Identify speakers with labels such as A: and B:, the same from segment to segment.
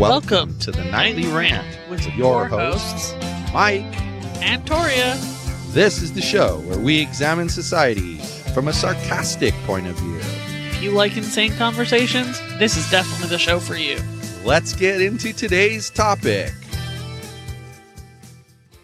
A: Welcome to the Nightly Rant
B: with
A: your hosts, Mike
B: and Toria.
A: This is the show where we examine society from a sarcastic point of view.
B: If you like insane conversations, this is definitely the show for you.
A: Let's get into today's topic.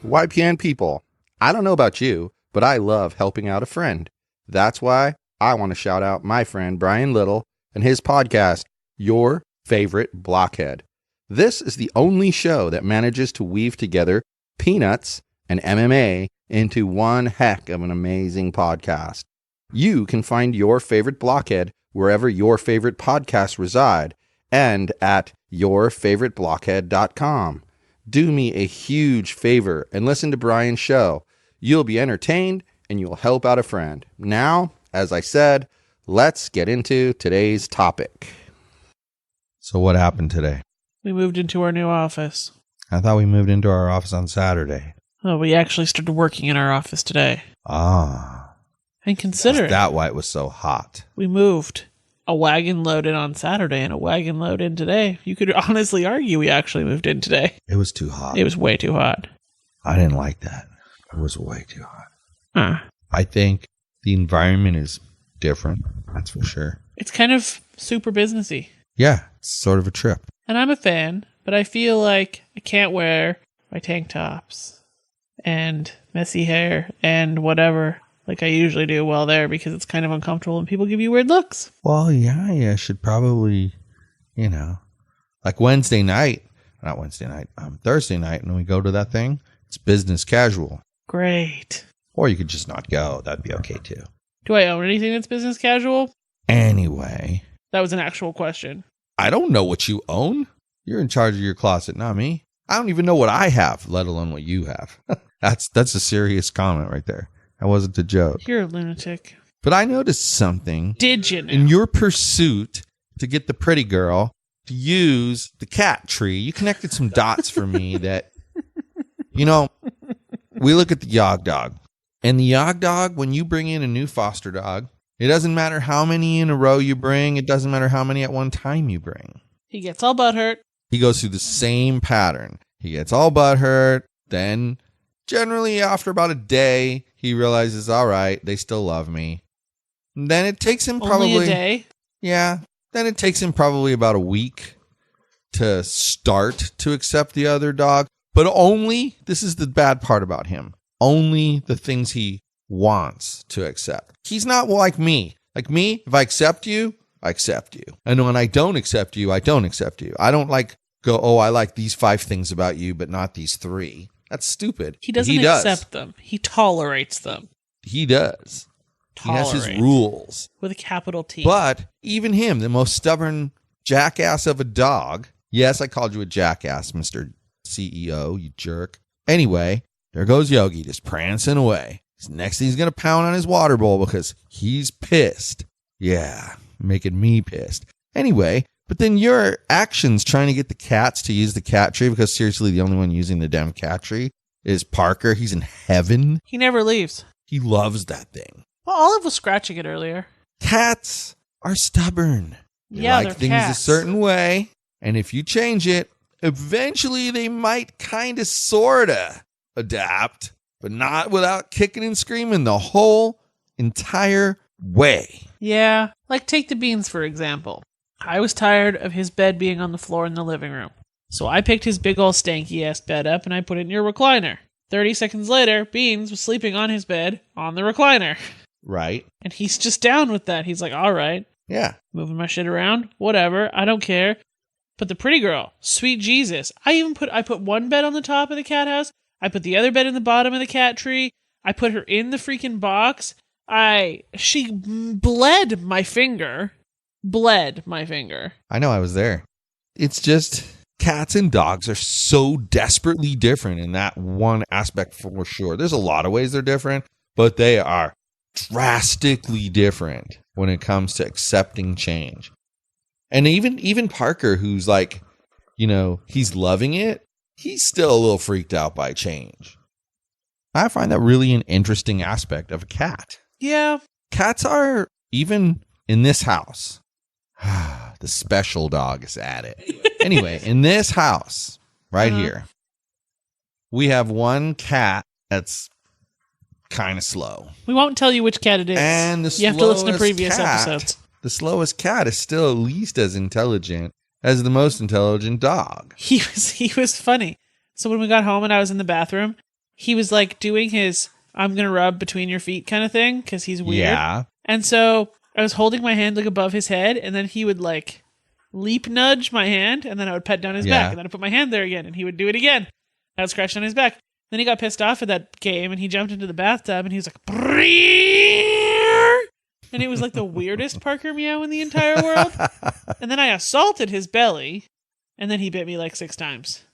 A: YPN people, I don't know about you, but I love helping out a friend. That's why I want to shout out my friend Brian Little and his podcast, Your Favorite Blockhead. This is the only show that manages to weave together peanuts and MMA into one heck of an amazing podcast. You can find Your Favorite Blockhead wherever your favorite podcasts reside and at yourfavoriteblockhead.com. Do me a huge favor and listen to Brian's show. You'll be entertained and you'll help out a friend. Now, as I said, let's get into today's topic. So what happened today?
B: We moved into our new office.
A: I thought we moved into our office on Saturday.
B: Oh, we actually started working in our office today.
A: Ah.
B: And consider
A: Is that why it was so hot?
B: we moved a wagon load in on Saturday and a wagon load in today. You could honestly argue we actually moved in today.
A: It was too hot.
B: It was way too hot.
A: I didn't like that. It was way too hot.
B: Huh.
A: I think the environment is different. That's for sure.
B: It's kind of super businessy.
A: Yeah, it's sort of a trip.
B: And I'm a fan, but I feel like I can't wear my tank tops and messy hair and whatever like I usually do while there because it's kind of uncomfortable and people give you weird looks.
A: Well, yeah, you should probably, like Thursday night, when we go to that thing, it's business casual.
B: Great.
A: Or you could just not go. That'd be okay too.
B: Do I own anything that's business casual?
A: Anyway.
B: That was an actual question.
A: I don't know what you own. You're in charge of your closet, not me. I don't even know what I have, let alone what you have. That's a serious comment right there. That wasn't a joke.
B: You're a lunatic.
A: But I noticed something.
B: Did you know?
A: In your pursuit to get the pretty girl to use the cat tree, you connected some dots for me that, we look at the Yog Dog. And the Yog Dog, when you bring in a new foster dog, it doesn't matter how many in a row you bring. It doesn't matter how many at one time you bring.
B: He gets all butthurt.
A: He goes through the same pattern. He gets all butthurt. Then, generally, after about a day, he realizes, all right, they still love me. And then it takes him probably...
B: Only a day?
A: Yeah. Then it takes him probably about a week to start to accept the other dog. But only, this is the bad part about him, only the things he wants to accept. He's not like me. Like me, if I accept you, I accept you. And when I don't accept you, I don't accept you. I don't I like these 5 things about you, but not these 3. That's stupid.
B: He doesn't accept them. He tolerates them.
A: He does.
B: Tolerate.
A: He has his rules.
B: With a capital T.
A: But even him, the most stubborn jackass of a dog. Yes, I called you a jackass, Mr. CEO, you jerk. Anyway, there goes Yogi just prancing away. Next thing he's going to pound on his water bowl because he's pissed. Yeah, making me pissed. Anyway, but then your actions trying to get the cats to use the cat tree, because seriously, the only one using the damn cat tree is Parker. He's in heaven.
B: He never leaves.
A: He loves that thing.
B: Well, Olive was scratching it earlier.
A: Cats are stubborn. They
B: Yeah,
A: like
B: they're
A: things
B: cats.
A: a certain way, and if you change it, eventually they might kind of sorta adapt, but not without kicking and screaming the whole entire way.
B: Yeah, like take the beans for example. I was tired of his bed being on the floor in the living room. So I picked his big ol' stanky ass bed up and I put it in your recliner. 30 seconds later, Beans was sleeping on his bed on the recliner.
A: Right.
B: And he's just down with that. He's like, all right,
A: Yeah.
B: moving my shit around, whatever, I don't care. But the pretty girl, sweet Jesus. I put one bed on the top of the cat house. I put the other bed in the bottom of the cat tree. I put her in the freaking box. She bled my finger.
A: I know, I was there. It's just cats and dogs are so desperately different in that one aspect for sure. There's a lot of ways they're different, but they are drastically different when it comes to accepting change. And even Parker, who's like, he's loving it, he's still a little freaked out by change. I find that really an interesting aspect of a cat.
B: Yeah.
A: Cats are, even in this house, the special dog is at it. Anyway, in this house right here, we have one cat that's kind of slow.
B: We won't tell you which cat it is.
A: And the
B: you have to listen to
A: slowest
B: previous
A: cat-
B: episodes.
A: The slowest cat is still at least as intelligent as the most intelligent dog.
B: He was funny. So when we got home and I was in the bathroom, he was like doing his "I'm gonna rub between your feet" kind of thing because he's weird.
A: Yeah.
B: And so I was holding my hand like above his head, and then he would like leap nudge my hand, and then I would pet down his back, and then I put my hand there again, and he would do it again. I would scratch on his back. Then he got pissed off at that game, and he jumped into the bathtub, and he was like, "Brrrr!" And it was like the weirdest Parker meow in the entire world. And then I assaulted his belly, and then he bit me like 6 times.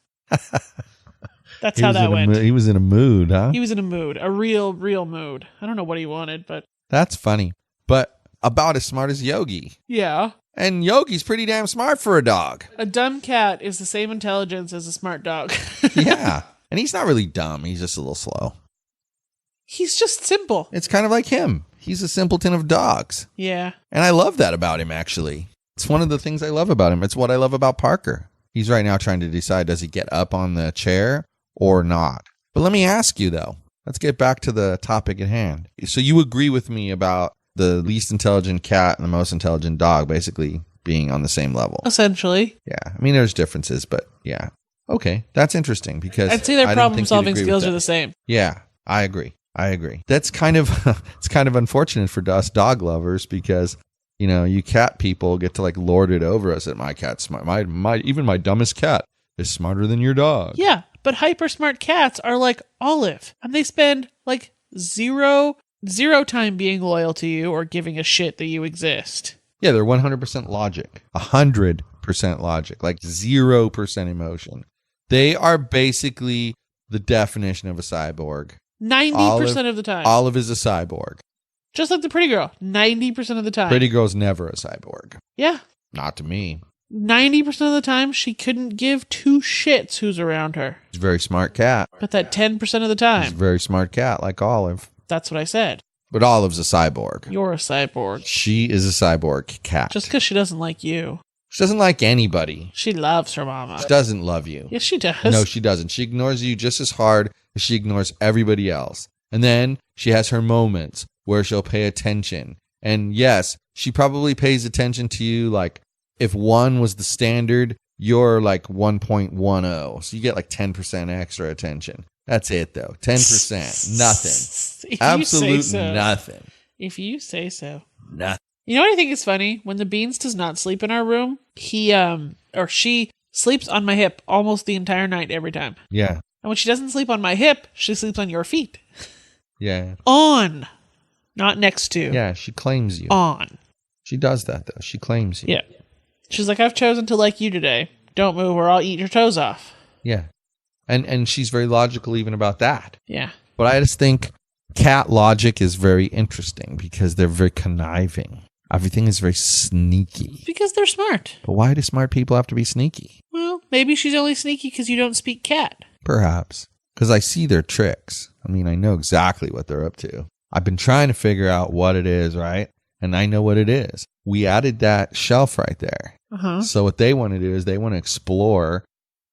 B: That's how that went.
A: He was in a mood, huh?
B: He was in a mood, a real mood. I don't know what he wanted, but
A: That's funny. But about as smart as Yogi.
B: yeah.
A: And Yogi's pretty damn smart for a dog.
B: A dumb cat is the same intelligence as a smart dog.
A: Yeah. And he's not really dumb. He's just a little slow.
B: He's just simple.
A: It's kind of like him. He's a simpleton of dogs.
B: Yeah.
A: And I love that about him, actually. It's one of the things I love about him. It's what I love about Parker. He's right now trying to decide, does he get up on the chair or not? But let me ask you, though. Let's get back to the topic at hand. So you agree with me about the least intelligent cat and the most intelligent dog basically being on the same level?
B: Essentially.
A: Yeah. I mean, there's differences, but yeah. Okay. That's interesting because
B: I'd say their
A: I don't
B: problem
A: think you'd
B: solving
A: agree with
B: skills
A: that.
B: are the same.
A: Yeah, I agree. That's kind of it's kind of unfortunate for us dog lovers because you cat people get to like lord it over us that my cat's smart. My even my dumbest cat is smarter than your dog.
B: Yeah, but hyper smart cats are like Olive, and they spend like zero time being loyal to you or giving a shit that you exist.
A: Yeah, they're 100% logic, 100% logic, like 0% emotion. They are basically the definition of a cyborg.
B: 90% of the time.
A: Olive is a cyborg.
B: Just like the pretty girl. 90% of the time.
A: Pretty girl's never a cyborg.
B: Yeah.
A: Not to me.
B: 90% of the time, she couldn't give 2 shits who's around her.
A: She's a very smart cat.
B: But that 10% of the
A: She's a
B: time,
A: very smart cat, like Olive.
B: that's what I said.
A: But Olive's a cyborg.
B: You're a cyborg.
A: She is a cyborg cat.
B: Just because she doesn't like you.
A: She doesn't like anybody.
B: She loves her mama.
A: She doesn't love you.
B: Yes, she does.
A: No, she doesn't. She ignores you just as hard as she ignores everybody else. And then she has her moments where she'll pay attention. And yes, she probably pays attention to you like if 1 was the standard, you're like 1.10. So you get like 10% extra attention. That's it though. 10%. Nothing.
B: If
A: Absolute
B: you say so.
A: nothing.
B: If you say so.
A: Nothing.
B: You know what I think is funny? When the Beans does not sleep in our room, he or she sleeps on my hip almost the entire night every time.
A: Yeah.
B: And when she doesn't sleep on my hip, she sleeps on your feet.
A: Yeah.
B: On. Not next to.
A: Yeah, she claims you.
B: On.
A: She does that though. She claims you.
B: Yeah. She's like, I've chosen to like you today. Don't move or I'll eat your toes off.
A: Yeah. And she's very logical even about that.
B: Yeah.
A: But I just think cat logic is very interesting because they're very conniving. Everything is very sneaky.
B: Because they're smart.
A: But why do smart people have to be sneaky?
B: Well, maybe she's only sneaky because you don't speak cat.
A: Perhaps. Because I see their tricks. I mean, I know exactly what they're up to. I've been trying to figure out what it is, right? And I know what it is. We added that shelf right there.
B: Uh-huh.
A: So what they want to do is they want to explore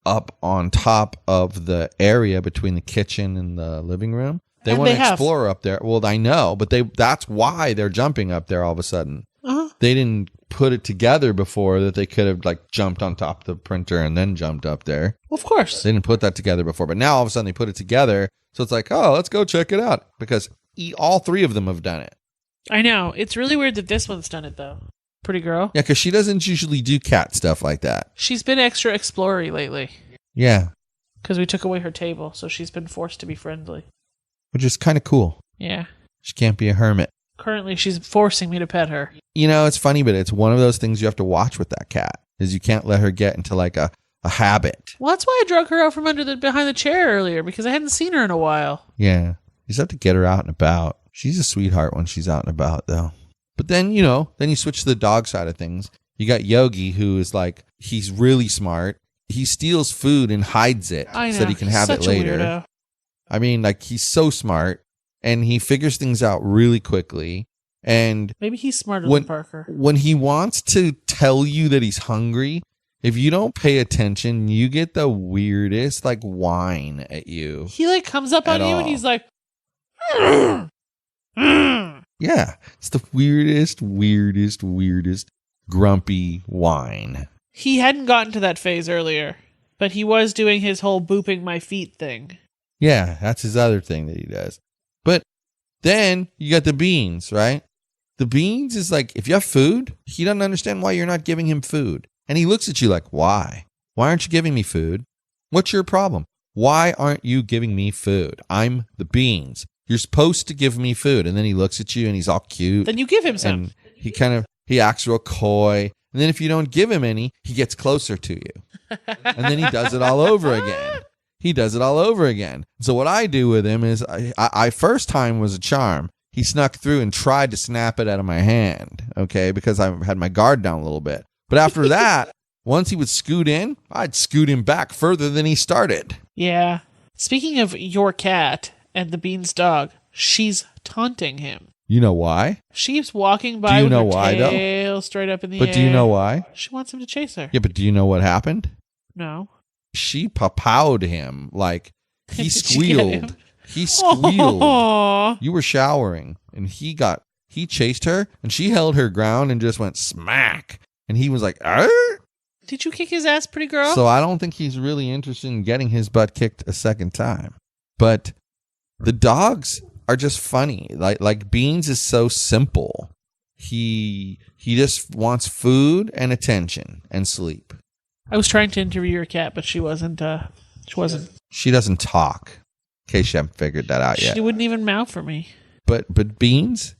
A: up on top of the area between the kitchen and the living room. They want to explore up there. Well, I know, but that's why they're jumping up there all of a sudden.
B: Uh-huh.
A: They didn't put it together before that they could have like jumped on top of the printer and then jumped up there.
B: Of course.
A: They didn't put that together before, but now all of a sudden they put it together. So it's like, oh, let's go check it out because all 3 of them have done it.
B: I know. It's really weird that this one's done it, though. Pretty girl.
A: Yeah, because she doesn't usually do cat stuff like that.
B: She's been extra explory lately.
A: Yeah.
B: Because we took away her table, so she's been forced to be friendly.
A: Which is kind of cool.
B: Yeah.
A: She can't be a hermit.
B: Currently, she's forcing me to pet her.
A: You know, it's funny, but it's one of those things you have to watch with that cat, is you can't let her get into like a habit.
B: Well, that's why I drug her out from behind the chair earlier, because I hadn't seen her in a while.
A: Yeah. You just have to get her out and about. She's a sweetheart when she's out and about, though. But then, then you switch to the dog side of things. You got Yogi, who is like, he's really smart. He steals food and hides it
B: I know.
A: so that he can have it
B: Such a
A: later.
B: weirdo.
A: I mean, like, he's so smart and he figures things out really quickly. And
B: Maybe he's smarter than Parker.
A: when he wants to tell you that he's hungry,
C: if you don't pay attention, you get the weirdest like whine at you.
B: He like comes up on
C: At
B: you
C: all.
B: and he's like,
C: Yeah, it's the weirdest grumpy whine.
B: he hadn't gotten to that phase earlier, but he was doing his whole booping my feet thing.
C: Yeah, that's his other thing that he does. But then you got the beans, right? The beans is like, if you have food, he doesn't understand why you're not giving him food. And he looks at you like, why? Why aren't you giving me food? What's your problem? Why aren't you giving me food? I'm the beans. You're supposed to give me food. And then he looks at you and he's all cute.
B: Then you give him some.
C: And he acts real coy. And then if you don't give him any, he gets closer to you. And then he does it all over again. So what I do with him is I first time was a charm. He snuck through and tried to snap it out of my hand, okay, because I had my guard down a little bit. But after that, once he would scoot in, I'd scoot him back further than he started.
B: Yeah. Speaking of your cat and the Beans dog, she's taunting him.
C: You know why?
B: She's walking by
C: you
B: with
C: know
B: her
C: why, though?
B: tail straight up in the air.
C: But do you know why?
B: She wants him to chase her.
C: Yeah, but do you know what happened?
B: No.
C: She papowed him like he
B: Did she get him?
C: squealed. He squealed.
B: Aw.
C: You were showering and he chased her and she held her ground and just went smack. And he was like, "Arr!"
B: Did you kick his ass, pretty girl?
C: So I don't think he's really interested in getting his butt kicked a second time. But the dogs are just funny. Like Beans is so simple. He just wants food and attention and sleep.
B: I was trying to interview your cat, but she wasn't.
C: She doesn't talk. In case you haven't figured that out yet.
B: She wouldn't even meow for me.
C: But Beans,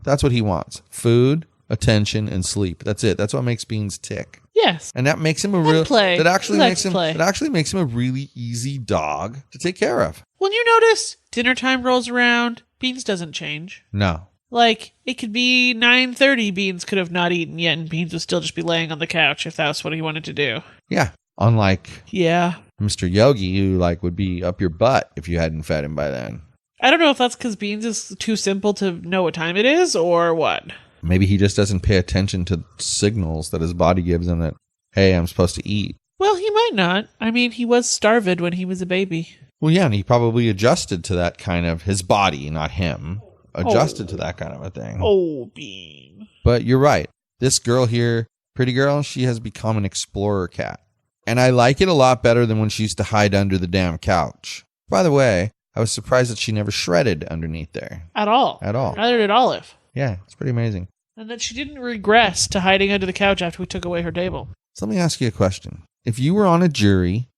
C: that's what he wants. Food, attention, and sleep. That's it. That's what makes Beans tick.
B: Yes.
C: And that makes him
B: play.
C: That actually
B: Let's
C: makes him
B: play.
C: that actually makes him a really easy dog to take care of.
B: When you notice dinner time rolls around, Beans doesn't change.
C: No.
B: Like, it could be 9:30, Beans could have not eaten yet, and Beans would still just be laying on the couch if that's what he wanted to do.
C: Yeah. Unlike
B: Yeah.
C: Mr. Yogi, who would be up your butt if you hadn't fed him by then.
B: I don't know if that's because Beans is too simple to know what time it is, or what.
C: Maybe he just doesn't pay attention to signals that his body gives him that, hey, I'm supposed to eat.
B: Well, he might not. I mean, he was starved when he was a baby.
C: Well, yeah, and he probably adjusted to that kind of, his body, not him, adjusted to that kind of a thing.
B: Oh, Bean.
C: But you're right. This girl here, pretty girl, she has become an explorer cat. And I like it a lot better than when she used to hide under the damn couch. By the way, I was surprised that she never shredded underneath there.
B: At all.
C: At all.
B: Neither did Olive.
C: Yeah, it's pretty amazing.
B: And that she didn't regress to hiding under the couch after we took away her table.
C: So let me ask you a question. If you were on a jury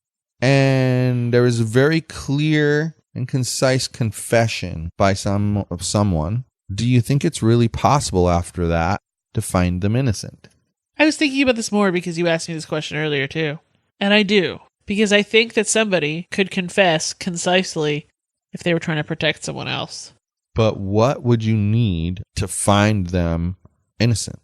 C: and there was a very clear and concise confession by someone, do you think it's really possible after that to find them innocent?
B: I was thinking about this more because you asked me this question earlier, too. And I do. Because I think that somebody could confess concisely if they were trying to protect someone else.
C: But what would you need to find them innocent?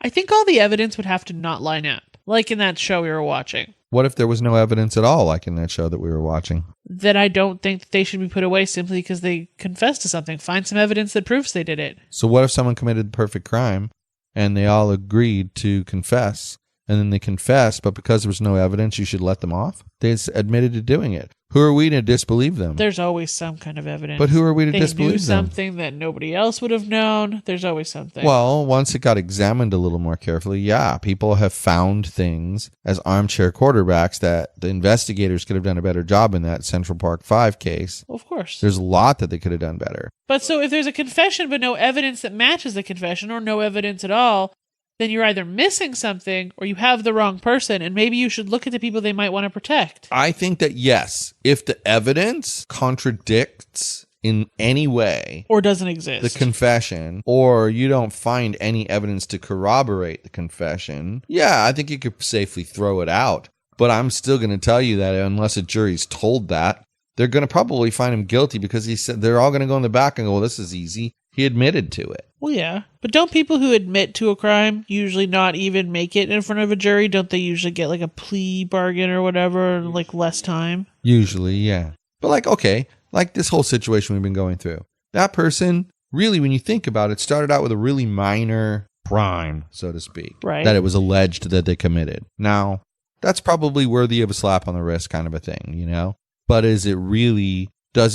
B: I think all the evidence would have to not line up. Like in that show we were watching.
C: What if there was no evidence at all, like in that show that we were watching?
B: Then I don't think that they should be put away simply because they confessed to something. Find some evidence that proves they did it.
C: So what if someone committed the perfect crime and they all agreed to confess, and then they confessed, but because there was no evidence, you should let them off? They admitted to doing it. Who are we to disbelieve them?
B: There's always some kind of evidence.
C: But who are we to
B: they
C: disbelieve
B: knew
C: them?
B: something that nobody else would have known. There's always something.
C: Well, once it got examined a little more carefully, yeah, people have found things as armchair quarterbacks that the investigators could have done a better job in that Central Park 5 case.
B: Of course.
C: There's a lot that they could have done better.
B: But so if there's a confession but no evidence that matches the confession or no evidence at all, then you're either missing something or you have the wrong person, and maybe you should look at the people they might want to protect.
C: I think that, yes, if the evidence contradicts in any way
B: Or doesn't exist.
C: the confession, or you don't find any evidence to corroborate the confession, yeah, I think you could safely throw it out. But I'm still going to tell you that unless a jury's told that, they're going to probably find him guilty because he said they're all going to go in the back and go, well, this is easy. He admitted to it.
B: Well, yeah. But don't people who admit to a crime usually not even make it in front of a jury? Don't they usually get like a plea bargain or whatever, like less time?
C: Usually, yeah. But okay, like this whole situation we've been going through. That person, really, when you think about it, started out with a really minor crime, so to speak.
B: Right.
C: That it was alleged that they committed. Now, that's probably worthy of a slap on the wrist kind of a thing, you know? But does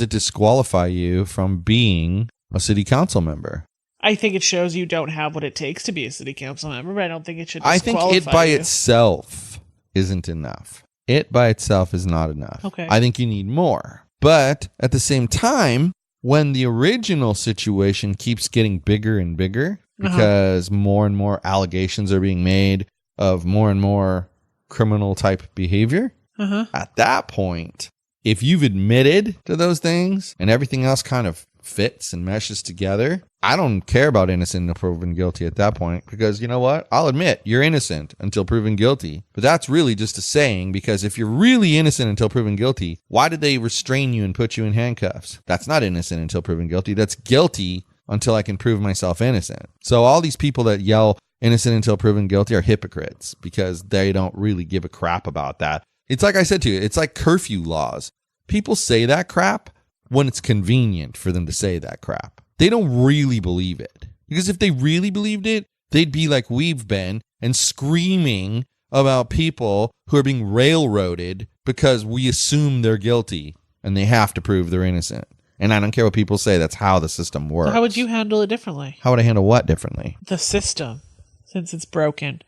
C: it disqualify you from being a city council member?
B: I think it shows you don't have what it takes to be a city council member, but I don't think it should
C: I
B: disqualify
C: think it by
B: you.
C: itself isn't enough. It by itself is not enough.
B: Okay.
C: I think you need more. But at the same time, when the original situation keeps getting bigger and bigger, because more and more allegations are being made of more and more criminal type behavior, at that point, if you've admitted to those things and everything else kind of fits and meshes together, I don't care about innocent until proven guilty at that point, because you know what? I'll admit you're innocent until proven guilty. But that's really just a saying, because if you're really innocent until proven guilty, why did they restrain you and put you in handcuffs? That's not innocent until proven guilty. That's guilty until I can prove myself innocent. So all these people that yell innocent until proven guilty are hypocrites, because they don't really give a crap about that. It's like I said to you, it's like curfew laws. People say that crap when it's convenient for them to say that crap. They don't really believe it. Because if they really believed it, they'd be like we've been and screaming about people who are being railroaded because we assume they're guilty and they have to prove they're innocent. And I don't care what people say, that's how the system works.
B: So how would you handle it differently?
C: How would I handle what differently?
B: The system, since it's broken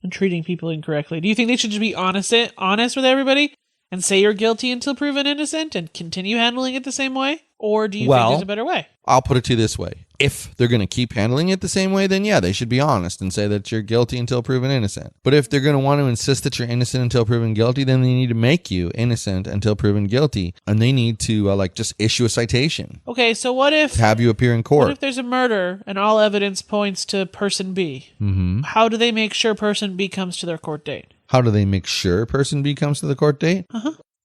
B: and treating people incorrectly. Do you think they should just be honest with everybody and say you're guilty until proven innocent and continue handling it the same way? Or do you think there's a better way?
C: I'll put it to you this way. If they're going to keep handling it the same way, then yeah, they should be honest and say that you're guilty until proven innocent. But if they're going to want to insist that you're innocent until proven guilty, then they need to make you innocent until proven guilty. And they need to just issue a citation.
B: Okay, so what if...
C: Have you appear in court.
B: What if there's a murder and all evidence points to person B? Mm-hmm. How do they make sure person B comes to their court date?
C: How do they make sure person B comes to the court date?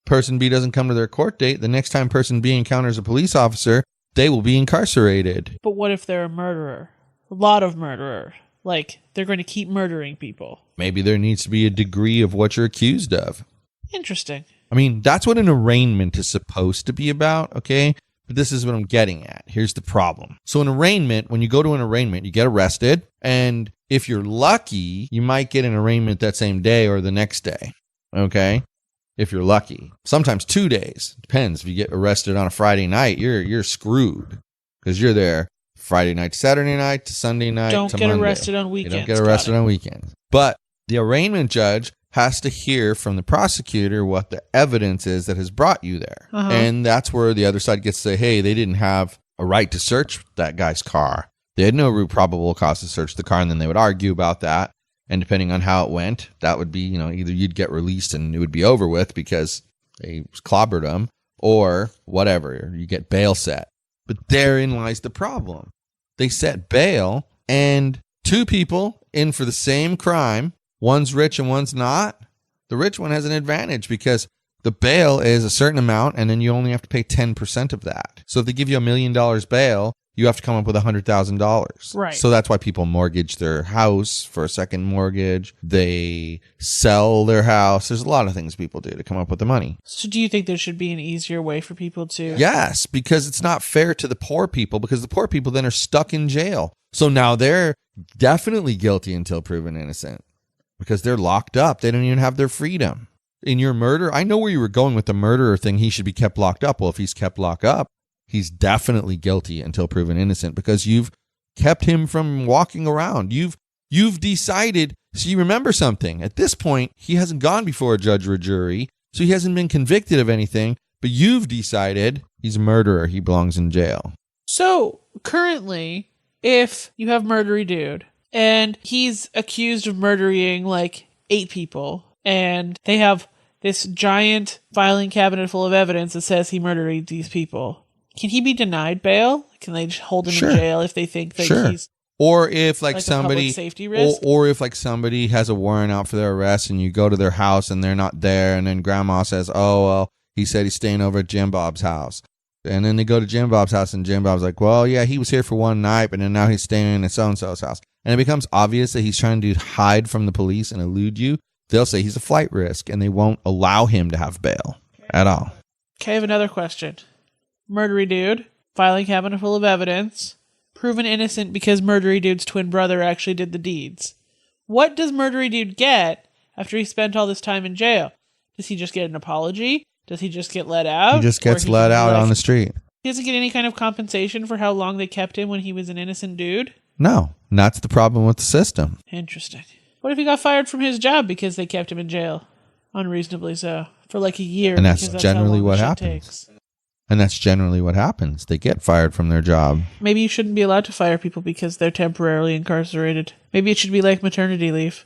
C: Person B doesn't come to their court date. The next time person B encounters a police officer, they will be incarcerated.
B: But what if they're a murderer? A lot of murderer. Like, they're going to keep murdering people.
C: Maybe there needs to be a degree of what you're accused of.
B: Interesting.
C: I mean, that's what an arraignment is supposed to be about, okay? But this is what I'm getting at. Here's the problem. So an arraignment, when you go to an arraignment, you get arrested. And if you're lucky, you might get an arraignment that same day or the next day, okay? If you're lucky. Sometimes 2 days. Depends. If you get arrested on a Friday night, you're screwed, because you're there Friday night to Saturday night to Sunday night to Monday.
B: Don't get arrested on weekends.
C: You don't get arrested on weekends. But the arraignment judge has to hear from the prosecutor what the evidence is that has brought you there. And that's where the other side gets to say, hey, they didn't have a right to search that guy's car. They had no probable cause to search the car, and then they would argue about that. And depending on how it went, that would be, either you'd get released and it would be over with because they clobbered them, or whatever, you get bail set. But therein lies the problem. They set bail, and two people in for the same crime, one's rich and one's not. The rich one has an advantage because the bail is a certain amount, and then you only have to pay 10% of that. So if they give you $1 million bail, you have to come up with $100,000.
B: Right.
C: So that's why people mortgage their house for a second mortgage. They sell their house. There's a lot of things people do to come up with the money.
B: So do you think there should be an easier way for people to...
C: Yes, because it's not fair to the poor people, because the poor people then are stuck in jail. So now they're definitely guilty until proven innocent because they're locked up. They don't even have their freedom. In your murder, I know where you were going with the murderer thing. He should be kept locked up. Well, if he's kept locked up, he's definitely guilty until proven innocent because you've kept him from walking around. You've decided. So you remember something. At this point, he hasn't gone before a judge or a jury, so he hasn't been convicted of anything, but you've decided he's a murderer. He belongs in jail.
B: So currently, if you have murdery dude and he's accused of murdering like 8 people and they have this giant filing cabinet full of evidence that says he murdered these people, can he be denied bail? Can they just hold him in jail if they think that he's...
C: Or if
B: like
C: somebody,
B: a public safety risk?
C: Or if somebody has a warrant out for their arrest and you go to their house and they're not there, and then grandma says, oh, well, he said he's staying over at Jim Bob's house. And then they go to Jim Bob's house and Jim Bob's like, well, yeah, he was here for one night, but then now he's staying in so-and-so's house. And it becomes obvious that he's trying to hide from the police and elude you. They'll say he's a flight risk and they won't allow him to have bail at all.
B: Okay, I have another question. Murdery dude, filing cabinet full of evidence, proven innocent because murdery dude's twin brother actually did the deeds. What does murdery dude get after he spent all this time in jail? Does he just get an apology? Does he just get let out?
C: He just
B: Or
C: gets
B: he
C: let
B: can be
C: out
B: like-
C: on the street.
B: He doesn't get any kind of compensation for how long they kept him when he was an innocent dude?
C: No, that's the problem with the system.
B: Interesting. What if he got fired from his job because they kept him in jail? Unreasonably so. For like a year.
C: And that's
B: because
C: generally
B: how long
C: what
B: the shit
C: happens.
B: takes.
C: And that's generally what happens. They get fired from their job.
B: Maybe you shouldn't be allowed to fire people because they're temporarily incarcerated. Maybe it should be like maternity leave.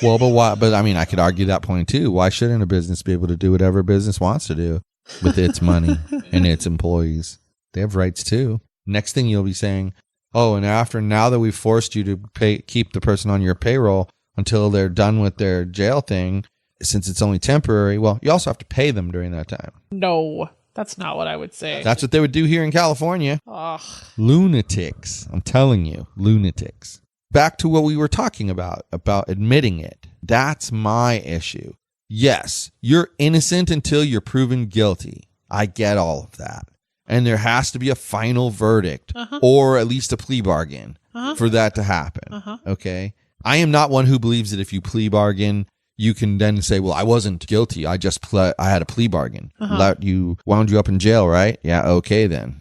C: Well, but why? But I mean, I could argue that point too. Why shouldn't a business be able to do whatever a business wants to do with its money and its employees? They have rights too. Next thing you'll be saying, oh, and now that we've forced you to keep the person on your payroll until they're done with their jail thing, since it's only temporary, well, you also have to pay them during that time.
B: No, that's not what I would say.
C: That's what they would do here in California.
B: Ugh.
C: Lunatics. I'm telling you, lunatics. Back to what we were talking about admitting it. That's my issue. Yes, you're innocent until you're proven guilty. I get all of that. And there has to be a final verdict or at least a plea bargain for that to happen. Okay? I am not one who believes that if you plea bargain, you can then say, well, I wasn't guilty. I had a plea bargain. Wound you up in jail, right? Yeah, okay then.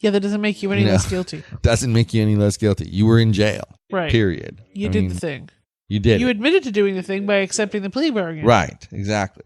B: Yeah, that doesn't make you any less guilty.
C: Doesn't make you any less guilty. You were in jail.
B: Right.
C: Period.
B: You did the thing.
C: You did.
B: You
C: it.
B: admitted to doing the thing by accepting the plea bargain.
C: Right. Exactly.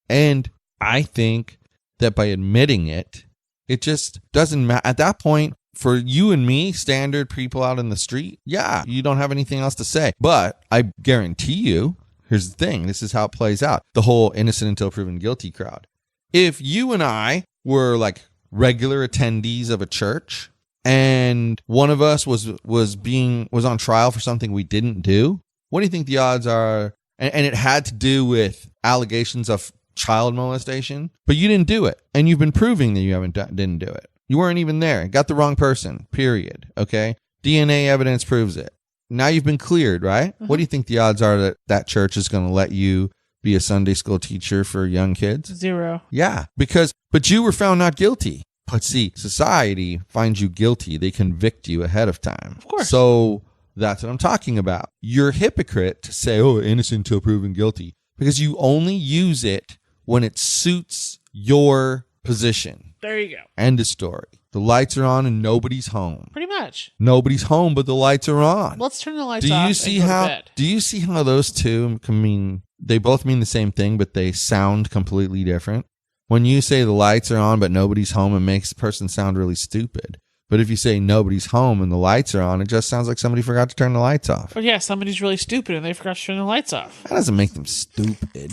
C: And I think that by admitting it, it just doesn't matter. At that point, for you and me, standard people out in the street, yeah, you don't have anything else to say. But I guarantee you, here's the thing. This is how it plays out. The whole innocent until proven guilty crowd. If you and I were like regular attendees of a church and one of us was on trial for something we didn't do, what do you think the odds are? And it had to do with allegations of child molestation, but you didn't do it. And you've been proving that you didn't do it. You weren't even there. Got the wrong person, period. Okay? DNA evidence proves it. Now you've been cleared, right? What do you think the odds are that church is going to let you be a Sunday school teacher for young kids?
B: 0.
C: Yeah, but you were found not guilty. But see, society finds you guilty. They convict you ahead of time.
B: Of course.
C: So that's what I'm talking about. You're a hypocrite to say, oh, innocent until proven guilty, because you only use it when it suits your position.
B: There you go.
C: End of story. The lights are on and nobody's home.
B: Pretty much.
C: Nobody's home, but the lights are on.
B: Let's turn the lights
C: Do
B: off
C: you see
B: and go
C: how?
B: to bed.
C: Do you see how those two can mean? They both mean the same thing, but they sound completely different. When you say the lights are on, but nobody's home, it makes the person sound really stupid. But if you say nobody's home and the lights are on, it just sounds like somebody forgot to turn the lights off.
B: But yeah, somebody's really stupid and they forgot to turn the lights off.
C: That doesn't make them stupid.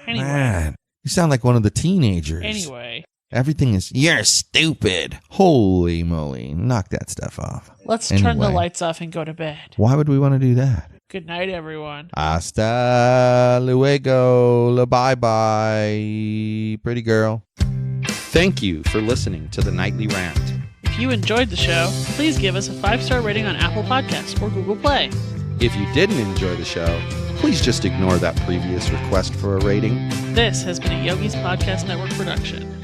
B: Anyway.
C: Man, you sound like one of the teenagers.
B: Anyway.
C: Everything is, you're stupid. Holy moly. Knock that stuff off.
B: Let's turn the
C: Anyway.
B: lights off and go to bed.
C: Why would we want to do that?
B: Good night, everyone.
C: Hasta luego. Bye-bye, pretty girl.
A: Thank you for listening to the Nightly Rant.
B: If you enjoyed the show, please give us a 5-star rating on Apple Podcasts or Google Play.
A: If you didn't enjoy the show, please just ignore that previous request for a rating.
B: This has been a Yogi's Podcast Network production.